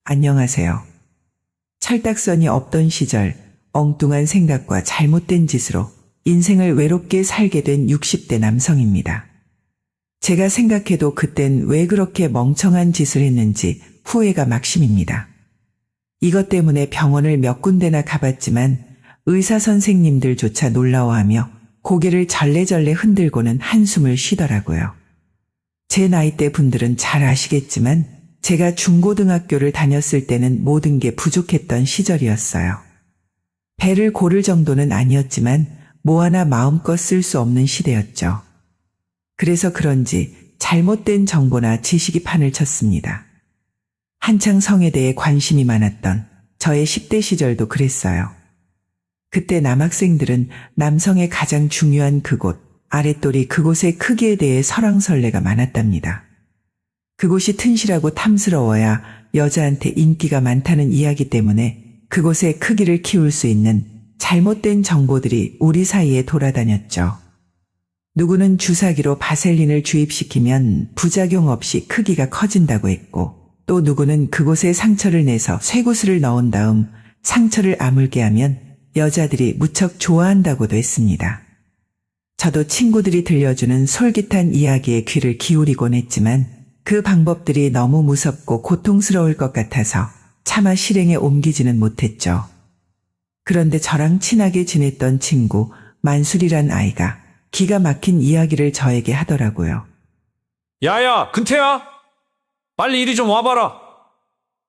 안녕하세요. 철딱선이 없던 시절 엉뚱한 생각과 잘못된 짓으로 인생을 외롭게 살게 된 60대 남성입니다. 제가 생각해도 그땐 왜 그렇게 멍청한 짓을 했는지 후회가 막심입니다. 이것 때문에 병원을 몇 군데나 가봤지만 의사 선생님들조차 놀라워하며 고개를 절레절레 흔들고는 한숨을 쉬더라고요. 제 나이대 분들은 잘 아시겠지만 제가 중고등학교를 다녔을 때는 모든 게 부족했던 시절이었어요. 배를 고를 정도는 아니었지만 뭐 하나 마음껏 쓸 수 없는 시대였죠. 그래서 그런지 잘못된 정보나 지식이 판을 쳤습니다. 한창 성에 대해 관심이 많았던 저의 10대 시절도 그랬어요. 그때 남학생들은 남성의 가장 중요한 그곳, 아랫돌이 그곳의 크기에 대해 설왕설래가 많았답니다. 그곳이 튼실하고 탐스러워야 여자한테 인기가 많다는 이야기 때문에 그곳의 크기를 키울 수 있는 잘못된 정보들이 우리 사이에 돌아다녔죠. 누구는 주사기로 바셀린을 주입시키면 부작용 없이 크기가 커진다고 했고, 또 누구는 그곳에 상처를 내서 쇠구슬을 넣은 다음 상처를 아물게 하면 여자들이 무척 좋아한다고도 했습니다. 저도 친구들이 들려주는 솔깃한 이야기에 귀를 기울이곤 했지만 그 방법들이 너무 무섭고 고통스러울 것 같아서 차마 실행에 옮기지는 못했죠. 그런데 저랑 친하게 지냈던 친구 만술이란 아이가 기가 막힌 이야기를 저에게 하더라고요. 야야, 근태야! 빨리 이리 좀 와봐라.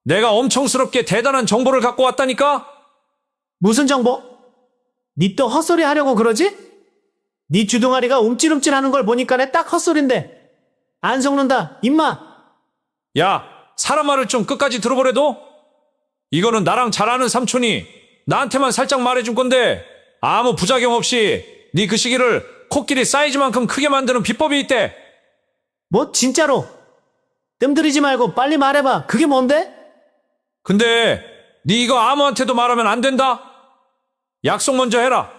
내가 엄청스럽게 대단한 정보를 갖고 왔다니까? 무슨 정보? 니 또 헛소리 하려고 그러지? 니 주둥아리가 움찔움찔하는 걸 보니까 딱 헛소린데. 안 속는다, 임마. 야, 사람 말을 좀 끝까지 들어보래도? 이거는 나랑 잘 아는 삼촌이 나한테만 살짝 말해준 건데 아무 부작용 없이 네 그 시기를 코끼리 사이즈만큼 크게 만드는 비법이 있대. 뭐 진짜로? 뜸들이지 말고 빨리 말해봐. 그게 뭔데? 근데 네 이거 아무한테도 말하면 안 된다. 약속 먼저 해라.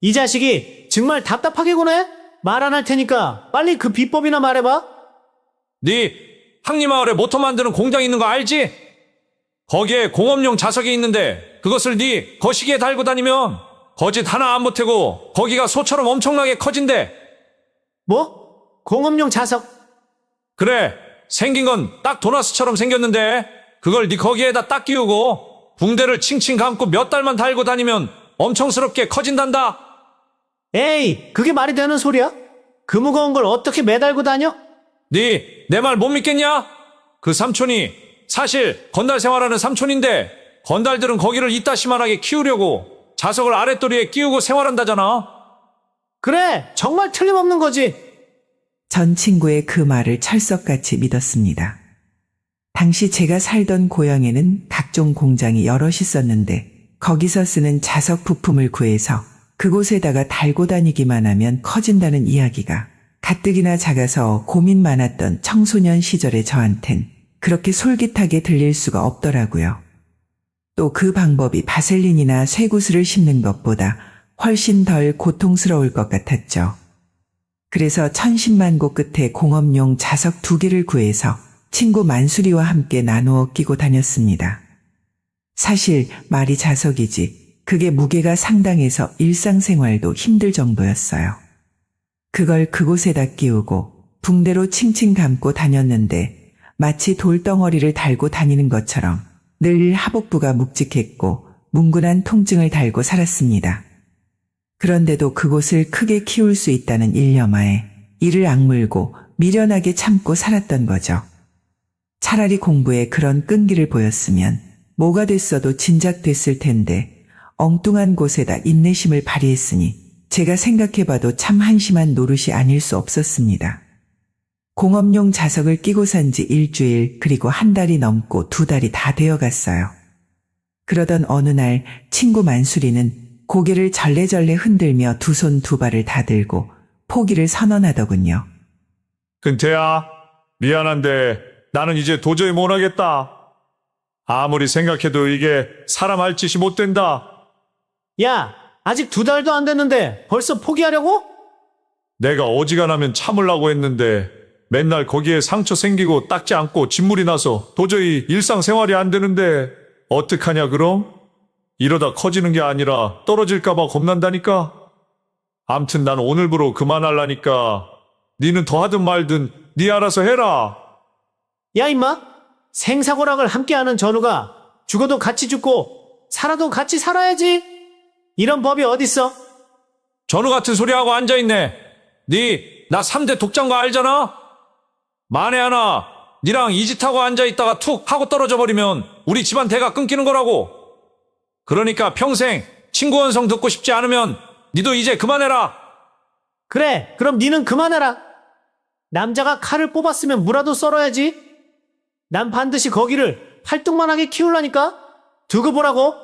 이 자식이 정말 답답하게 구네? 말 안 할 테니까 빨리 그 비법이나 말해봐. 네 항리마을에 모터 만드는 공장 있는 거 알지? 거기에 공업용 자석이 있는데 그것을 네 거시기에 달고 다니면 거짓 하나 안 보태고 거기가 소처럼 엄청나게 커진대. 뭐? 공업용 자석? 그래, 생긴 건 딱 도나스처럼 생겼는데 그걸 네 거기에다 딱 끼우고 붕대를 칭칭 감고 몇 달만 달고 다니면 엄청스럽게 커진단다. 에이, 그게 말이 되는 소리야? 그 무거운 걸 어떻게 매달고 다녀? 네 내 말 못 믿겠냐? 그 삼촌이 사실 건달 생활하는 삼촌인데 건달들은 거기를 이따시만하게 키우려고 자석을 아랫도리에 끼우고 생활한다잖아. 그래, 정말 틀림없는 거지. 전 친구의 그 말을 철석같이 믿었습니다. 당시 제가 살던 고향에는 각종 공장이 여럿 있었는데 거기서 쓰는 자석 부품을 구해서 그곳에다가 달고 다니기만 하면 커진다는 이야기가 가뜩이나 작아서 고민 많았던 청소년 시절의 저한텐 그렇게 솔깃하게 들릴 수가 없더라고요. 또 그 방법이 바셀린이나 쇠구슬을 씹는 것보다 훨씬 덜 고통스러울 것 같았죠. 그래서 천신만고 끝에 공업용 자석 2개를 구해서 친구 만수리와 함께 나누어 끼고 다녔습니다. 사실 말이 자석이지 그게 무게가 상당해서 일상생활도 힘들 정도였어요. 그걸 그곳에다 끼우고 붕대로 칭칭 감고 다녔는데 마치 돌덩어리를 달고 다니는 것처럼 늘 하복부가 묵직했고 뭉근한 통증을 달고 살았습니다. 그런데도 그곳을 크게 키울 수 있다는 일념하에 이를 악물고 미련하게 참고 살았던 거죠. 차라리 공부에 그런 끈기를 보였으면 뭐가 됐어도 진작 됐을 텐데 엉뚱한 곳에다 인내심을 발휘했으니 제가 생각해봐도 참 한심한 노릇이 아닐 수 없었습니다. 공업용 자석을 끼고 산 지 일주일 그리고 한 달이 넘고 2달이 다 되어갔어요. 그러던 어느 날 친구 만수리는 고개를 절레절레 흔들며 두 손 두 발을 다 들고 포기를 선언하더군요. 근태야, 미안한데 나는 이제 도저히 못하겠다. 아무리 생각해도 이게 사람 할 짓이 못 된다. 야, 아직 2달도 안 됐는데 벌써 포기하려고? 내가 어지간하면 참으려고 했는데 맨날 거기에 상처 생기고 닦지 않고 진물이 나서 도저히 일상생활이 안 되는데 어떡하냐 그럼? 이러다 커지는 게 아니라 떨어질까봐 겁난다니까? 암튼 난 오늘부로 그만할라니까. 니는 더 하든 말든 니 알아서 해라. 야, 임마! 생사고락을 함께하는 전우가 죽어도 같이 죽고 살아도 같이 살아야지. 이런 법이 어딨어? 전우 같은 소리하고 앉아있네. 나 3대 독장거 알잖아? 만에 하나 니랑 이 짓하고 앉아있다가 툭 하고 떨어져 버리면 우리 집안 대가 끊기는 거라고. 그러니까 평생 친구 원성 듣고 싶지 않으면 니도 이제 그만해라. 그래, 그럼 니는 그만해라. 남자가 칼을 뽑았으면 무라도 썰어야지. 난 반드시 거기를 팔뚝만하게 키울라니까. 두고 보라고.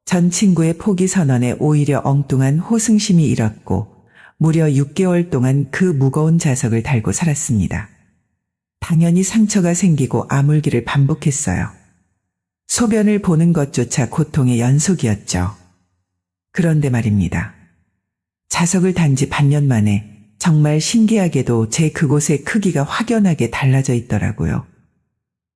전 친구의 포기 선언에 오히려 엉뚱한 호승심이 일었고 무려 6개월 동안 그 무거운 자석을 달고 살았습니다. 당연히 상처가 생기고 아물기를 반복했어요. 소변을 보는 것조차 고통의 연속이었죠. 그런데 말입니다. 자석을 단 지 반년 만에 정말 신기하게도 제 그곳의 크기가 확연하게 달라져 있더라고요.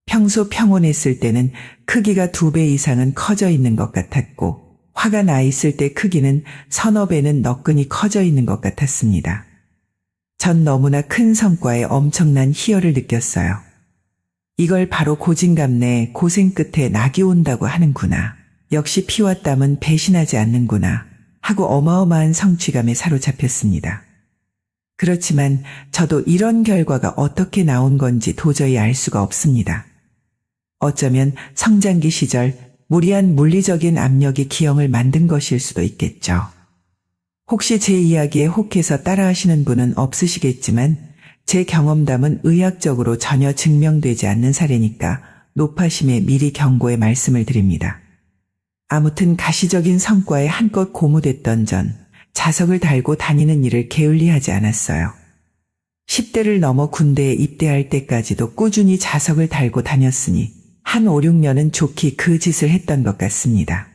평소 평온했을 때는 크기가 2배 이상은 커져 있는 것 같았고 화가 나 있을 때 크기는 서너 배는 너끈히 커져 있는 것 같았습니다. 전 너무나 큰 성과에 엄청난 희열을 느꼈어요. 이걸 바로 고진감래 고생 끝에 낙이 온다고 하는구나. 역시 피와 땀은 배신하지 않는구나 하고 어마어마한 성취감에 사로잡혔습니다. 그렇지만 저도 이런 결과가 어떻게 나온 건지 도저히 알 수가 없습니다. 어쩌면 성장기 시절 무리한 물리적인 압력이 기형을 만든 것일 수도 있겠죠. 혹시 제 이야기에 혹해서 따라하시는 분은 없으시겠지만 제 경험담은 의학적으로 전혀 증명되지 않는 사례니까 노파심에 미리 경고의 말씀을 드립니다. 아무튼 가시적인 성과에 한껏 고무됐던 전 자석을 달고 다니는 일을 게을리하지 않았어요. 10대를 넘어 군대에 입대할 때까지도 꾸준히 자석을 달고 다녔으니 한 5, 6년은 좋게 그 짓을 했던 것 같습니다.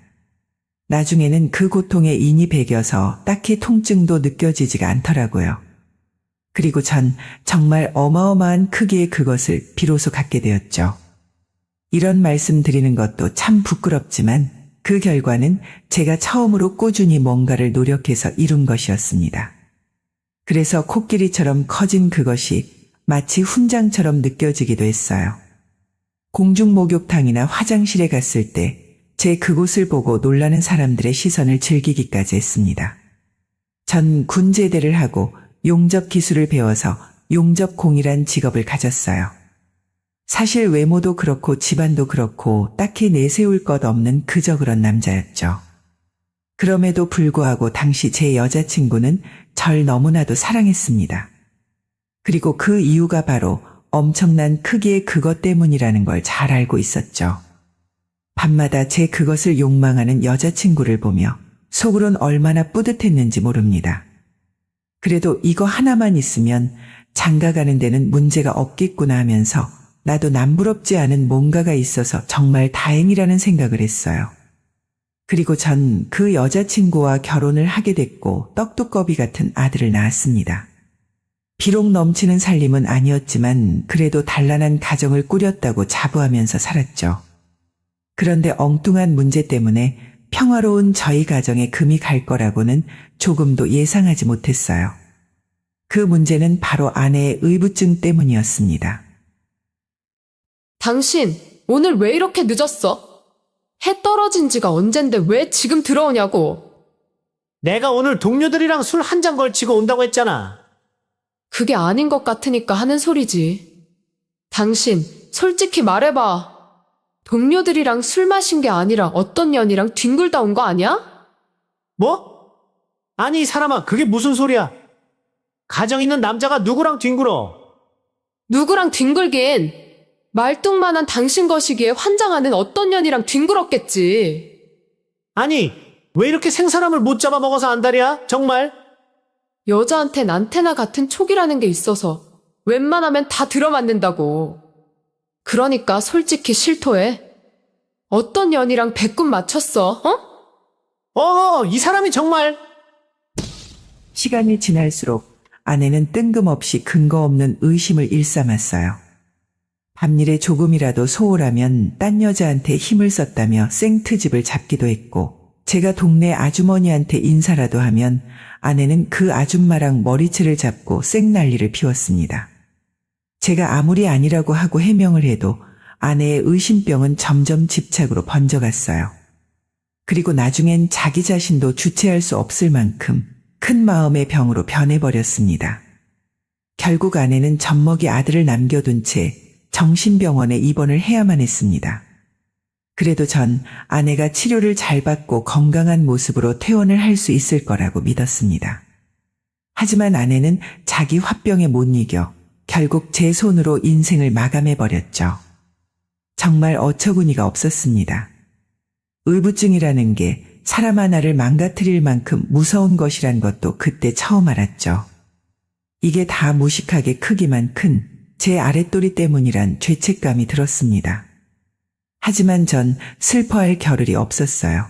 나중에는 그 고통에 인이 배겨서 딱히 통증도 느껴지지가 않더라고요. 그리고 전 정말 어마어마한 크기의 그것을 비로소 갖게 되었죠. 이런 말씀 드리는 것도 참 부끄럽지만 그 결과는 제가 처음으로 꾸준히 뭔가를 노력해서 이룬 것이었습니다. 그래서 코끼리처럼 커진 그것이 마치 훈장처럼 느껴지기도 했어요. 공중 목욕탕이나 화장실에 갔을 때 제 그곳을 보고 놀라는 사람들의 시선을 즐기기까지 했습니다. 전 군제대를 하고 용접 기술을 배워서 용접공이란 직업을 가졌어요. 사실 외모도 그렇고 집안도 그렇고 딱히 내세울 것 없는 그저 그런 남자였죠. 그럼에도 불구하고 당시 제 여자친구는 절 너무나도 사랑했습니다. 그리고 그 이유가 바로 엄청난 크기의 그것 때문이라는 걸 잘 알고 있었죠. 밤마다 제 그것을 욕망하는 여자친구를 보며 속으론 얼마나 뿌듯했는지 모릅니다. 그래도 이거 하나만 있으면 장가 가는 데는 문제가 없겠구나 하면서 나도 남부럽지 않은 뭔가가 있어서 정말 다행이라는 생각을 했어요. 그리고 전 그 여자친구와 결혼을 하게 됐고 떡두꺼비 같은 아들을 낳았습니다. 비록 넘치는 살림은 아니었지만 그래도 단란한 가정을 꾸렸다고 자부하면서 살았죠. 그런데 엉뚱한 문제 때문에 평화로운 저희 가정에 금이 갈 거라고는 조금도 예상하지 못했어요. 그 문제는 바로 아내의 의부증 때문이었습니다. 당신, 오늘 왜 이렇게 늦었어? 해 떨어진 지가 언젠데 왜 지금 들어오냐고. 내가 오늘 동료들이랑 술 한 잔 걸치고 온다고 했잖아. 그게 아닌 것 같으니까 하는 소리지. 당신, 솔직히 말해봐. 동료들이랑 술 마신 게 아니라 어떤 년이랑 뒹굴다 온 거 아니야? 뭐? 아니 이 사람아, 그게 무슨 소리야? 가정 있는 남자가 누구랑 뒹굴어? 누구랑 뒹굴긴. 말뚝만한 당신 거시기에 환장하는 어떤 년이랑 뒹굴었겠지. 아니 왜 이렇게 생사람을 못 잡아먹어서 안달이야? 정말? 여자한텐 안테나 같은 촉이라는 게 있어서 웬만하면 다 들어맞는다고. 그러니까 솔직히 실토해. 어떤 년이랑 배꼽 맞췄어, 어? 이 사람이 정말. 시간이 지날수록 아내는 뜬금없이 근거 없는 의심을 일삼았어요. 밤일에 조금이라도 소홀하면 딴 여자한테 힘을 썼다며 생트집을 잡기도 했고, 제가 동네 아주머니한테 인사라도 하면 아내는 그 아줌마랑 머리채를 잡고 생난리를 피웠습니다. 제가 아무리 아니라고 하고 해명을 해도 아내의 의심병은 점점 집착으로 번져갔어요. 그리고 나중엔 자기 자신도 주체할 수 없을 만큼 큰 마음의 병으로 변해버렸습니다. 결국 아내는 젖먹이 아들을 남겨둔 채 정신병원에 입원을 해야만 했습니다. 그래도 전 아내가 치료를 잘 받고 건강한 모습으로 퇴원을 할 수 있을 거라고 믿었습니다. 하지만 아내는 자기 화병에 못 이겨 결국 제 손으로 인생을 마감해버렸죠. 정말 어처구니가 없었습니다. 의부증이라는 게 사람 하나를 망가뜨릴 만큼 무서운 것이란 것도 그때 처음 알았죠. 이게 다 무식하게 크기만 큰 제 아랫도리 때문이란 죄책감이 들었습니다. 하지만 전 슬퍼할 겨를이 없었어요.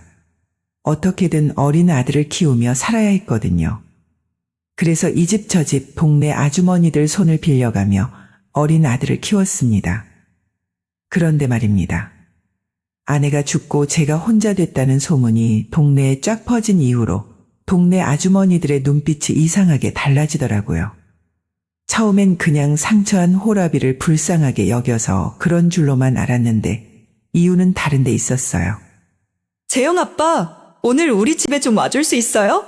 어떻게든 어린 아들을 키우며 살아야 했거든요. 그래서 이 집 저 집 동네 아주머니들 손을 빌려가며 어린 아들을 키웠습니다. 그런데 말입니다. 아내가 죽고 제가 혼자 됐다는 소문이 동네에 쫙 퍼진 이후로 동네 아주머니들의 눈빛이 이상하게 달라지더라고요. 처음엔 그냥 상처한 호라비를 불쌍하게 여겨서 그런 줄로만 알았는데 이유는 다른 데 있었어요. 재영 아빠, 오늘 우리 집에 좀 와줄 수 있어요?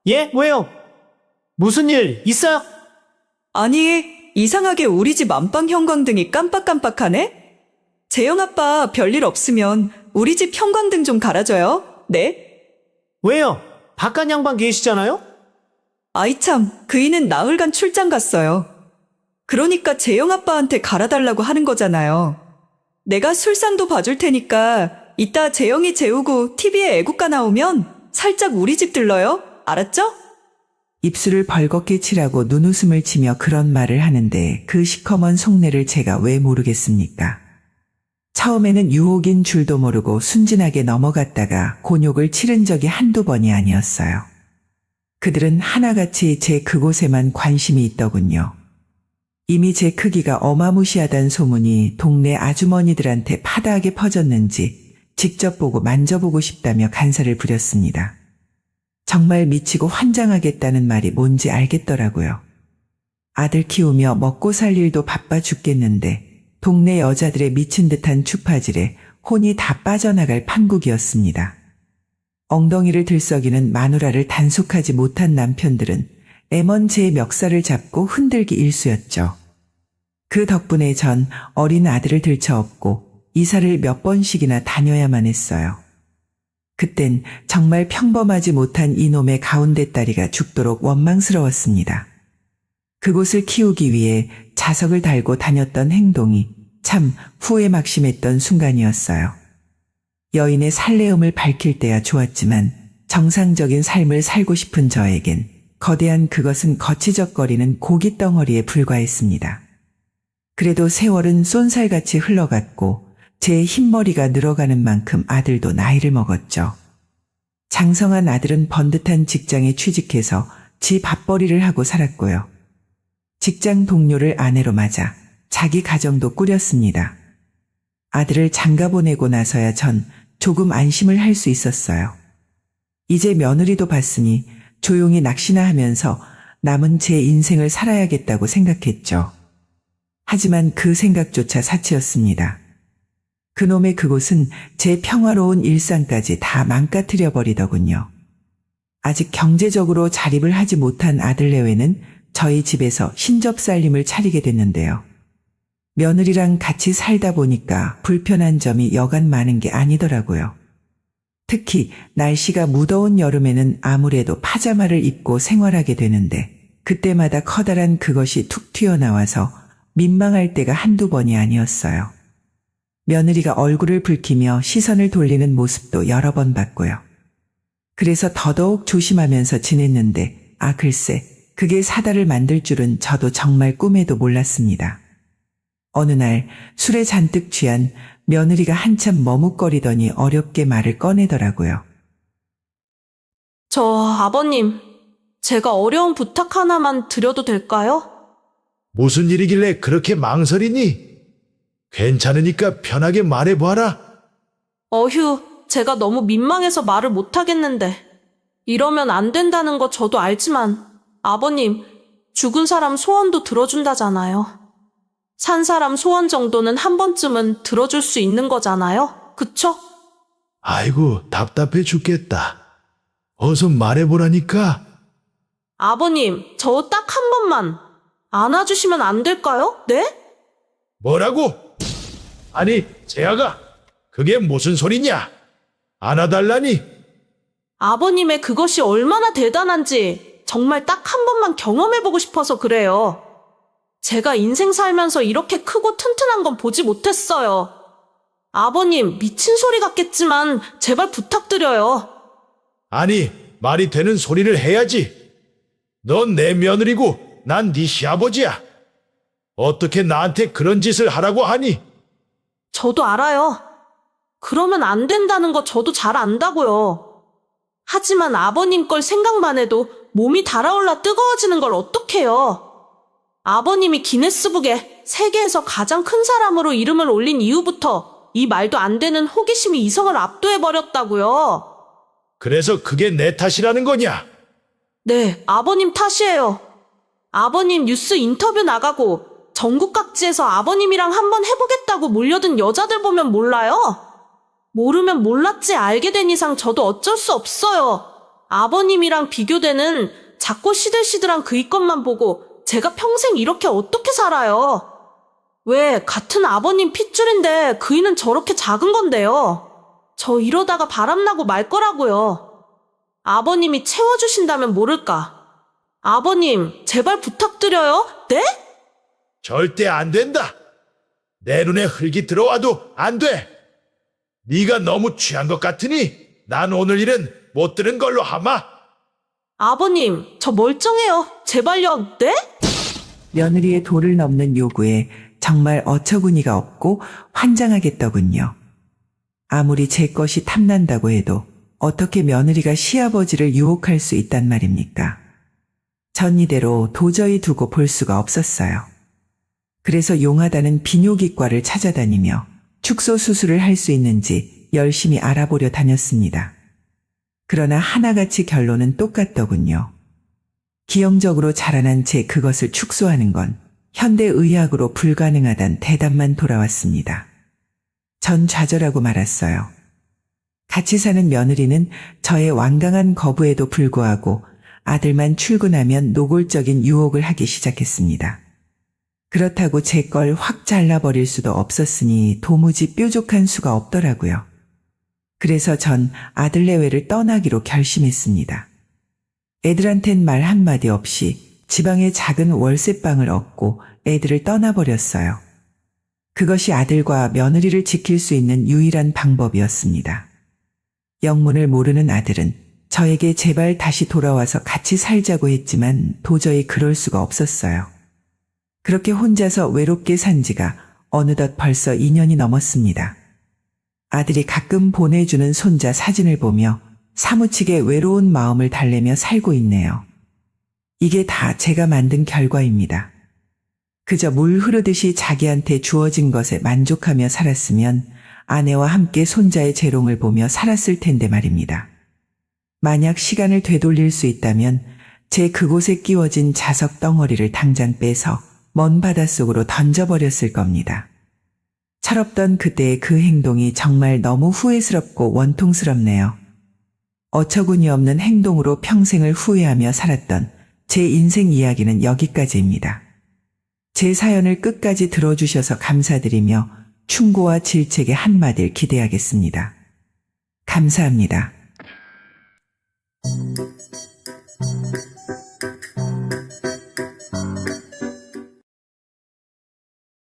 예? 왜요? 무슨 일 있어요? 아니, 이상하게 우리 집 안방 형광등이 깜빡깜빡하네? 재영 아빠 별일 없으면 우리 집 형광등 좀 갈아줘요. 네? 왜요? 바깥 양반 계시잖아요? 아이 참, 그이는 나흘간 출장 갔어요. 그러니까 재영 아빠한테 갈아달라고 하는 거잖아요. 내가 술상도 봐줄 테니까 이따 재영이 재우고 TV에 애국가 나오면 살짝 우리 집 들러요. 알았죠? 입술을 벌겋게 칠하고 눈웃음을 치며 그런 말을 하는데 그 시커먼 속내를 제가 왜 모르겠습니까? 처음에는 유혹인 줄도 모르고 순진하게 넘어갔다가 곤욕을 치른 적이 한두 번이 아니었어요. 그들은 하나같이 제 그곳에만 관심이 있더군요. 이미 제 크기가 어마무시하다는 소문이 동네 아주머니들한테 파다하게 퍼졌는지 직접 보고 만져보고 싶다며 간사를 부렸습니다. 정말 미치고 환장하겠다는 말이 뭔지 알겠더라고요. 아들 키우며 먹고 살 일도 바빠 죽겠는데 동네 여자들의 미친 듯한 추파질에 혼이 다 빠져나갈 판국이었습니다. 엉덩이를 들썩이는 마누라를 단속하지 못한 남편들은 애먼 제 멱살을 잡고 흔들기 일쑤였죠. 그 덕분에 전 어린 아들을 들쳐업고 이사를 몇 번씩이나 다녀야만 했어요. 그땐 정말 평범하지 못한 이놈의 가운데 딸이가 죽도록 원망스러웠습니다. 그곳을 키우기 위해 자석을 달고 다녔던 행동이 참 후회 막심했던 순간이었어요. 여인의 살레음을 밝힐 때야 좋았지만 정상적인 삶을 살고 싶은 저에겐 거대한 그것은 거치적거리는 고깃 덩어리에 불과했습니다. 그래도 세월은 쏜살같이 흘러갔고 제 흰머리가 늘어가는 만큼 아들도 나이를 먹었죠. 장성한 아들은 번듯한 직장에 취직해서 지 밥벌이를 하고 살았고요. 직장 동료를 아내로 맞아 자기 가정도 꾸렸습니다. 아들을 장가 보내고 나서야 전 조금 안심을 할 수 있었어요. 이제 며느리도 봤으니 조용히 낚시나 하면서 남은 제 인생을 살아야겠다고 생각했죠. 하지만 그 생각조차 사치였습니다. 그놈의 그곳은 제 평화로운 일상까지 다 망가뜨려 버리더군요. 아직 경제적으로 자립을 하지 못한 아들 내외는 저희 집에서 신접살림을 차리게 됐는데요. 며느리랑 같이 살다 보니까 불편한 점이 여간 많은 게 아니더라고요. 특히 날씨가 무더운 여름에는 아무래도 파자마를 입고 생활하게 되는데 그때마다 커다란 그것이 툭 튀어나와서 민망할 때가 한두 번이 아니었어요. 며느리가 얼굴을 붉히며 시선을 돌리는 모습도 여러 번 봤고요. 그래서 더더욱 조심하면서 지냈는데 글쎄 그게 사달을 만들 줄은 저도 정말 꿈에도 몰랐습니다. 어느 날 술에 잔뜩 취한 며느리가 한참 머뭇거리더니 어렵게 말을 꺼내더라고요. 저 아버님, 제가 어려운 부탁 하나만 드려도 될까요? 무슨 일이길래 그렇게 망설이니? 괜찮으니까 편하게 말해봐라. 어휴, 제가 너무 민망해서 말을 못하겠는데. 이러면 안 된다는 거 저도 알지만, 아버님, 죽은 사람 소원도 들어준다잖아요. 산 사람 소원 정도는 한 번쯤은 들어줄 수 있는 거잖아요? 그쵸? 아이고, 답답해 죽겠다. 어서 말해보라니까. 아버님, 저 딱 한 번만 안아주시면 안 될까요? 네? 뭐라고? 아니, 재아가, 그게 무슨 소리냐? 안아달라니? 아버님의 그것이 얼마나 대단한지 정말 딱 한 번만 경험해보고 싶어서 그래요. 제가 인생 살면서 이렇게 크고 튼튼한 건 보지 못했어요. 아버님, 미친 소리 같겠지만 제발 부탁드려요. 아니, 말이 되는 소리를 해야지. 넌 내 며느리고 난 네 시아버지야. 어떻게 나한테 그런 짓을 하라고 하니? 저도 알아요. 그러면 안 된다는 거 저도 잘 안다고요. 하지만 아버님 걸 생각만 해도 몸이 달아올라 뜨거워지는 걸 어떡해요. 아버님이 기네스북에 세계에서 가장 큰 사람으로 이름을 올린 이후부터 이 말도 안 되는 호기심이 이성을 압도해버렸다고요. 그래서 그게 내 탓이라는 거냐? 네, 아버님 탓이에요. 아버님 뉴스 인터뷰 나가고 전국 각지에서 아버님이랑 한번 해보겠다고 몰려든 여자들 보면 몰라요? 모르면 몰랐지 알게 된 이상 저도 어쩔 수 없어요. 아버님이랑 비교되는 작고 시들시들한 그 이것만 보고 제가 평생 이렇게 어떻게 살아요? 왜 같은 아버님 핏줄인데 그이는 저렇게 작은 건데요? 저 이러다가 바람나고 말 거라고요. 아버님이 채워주신다면 모를까. 아버님, 제발 부탁드려요. 네? 절대 안 된다. 내 눈에 흙이 들어와도 안 돼. 네가 너무 취한 것 같으니 난 오늘 일은 못 들은 걸로 하마. 아버님, 저 멀쩡해요. 제발요. 네? 며느리의 도를 넘는 요구에 정말 어처구니가 없고 환장하겠더군요. 아무리 제 것이 탐난다고 해도 어떻게 며느리가 시아버지를 유혹할 수 있단 말입니까? 전 이대로 도저히 두고 볼 수가 없었어요. 그래서 용하다는 비뇨기과를 찾아다니며 축소 수술을 할 수 있는지 열심히 알아보려 다녔습니다. 그러나 하나같이 결론은 똑같더군요. 기형적으로 자라난 제 그것을 축소하는 건 현대의학으로 불가능하단 대답만 돌아왔습니다. 전 좌절하고 말았어요. 같이 사는 며느리는 저의 완강한 거부에도 불구하고 아들만 출근하면 노골적인 유혹을 하기 시작했습니다. 그렇다고 제 걸 확 잘라버릴 수도 없었으니 도무지 뾰족한 수가 없더라고요. 그래서 전 아들 내외를 떠나기로 결심했습니다. 애들한텐 말 한마디 없이 지방의 작은 월세방을 얻고 애들을 떠나버렸어요. 그것이 아들과 며느리를 지킬 수 있는 유일한 방법이었습니다. 영문을 모르는 아들은 저에게 제발 다시 돌아와서 같이 살자고 했지만 도저히 그럴 수가 없었어요. 그렇게 혼자서 외롭게 산 지가 어느덧 벌써 2년이 넘었습니다. 아들이 가끔 보내주는 손자 사진을 보며 사무치게 외로운 마음을 달래며 살고 있네요. 이게 다 제가 만든 결과입니다. 그저 물 흐르듯이 자기한테 주어진 것에 만족하며 살았으면 아내와 함께 손자의 재롱을 보며 살았을 텐데 말입니다. 만약 시간을 되돌릴 수 있다면 제 그곳에 끼워진 자석 덩어리를 당장 빼서 먼 바닷속으로 던져버렸을 겁니다. 철없던 그때의 그 행동이 정말 너무 후회스럽고 원통스럽네요. 어처구니 없는 행동으로 평생을 후회하며 살았던 제 인생 이야기는 여기까지입니다. 제 사연을 끝까지 들어주셔서 감사드리며 충고와 질책의 한마디를 기대하겠습니다. 감사합니다.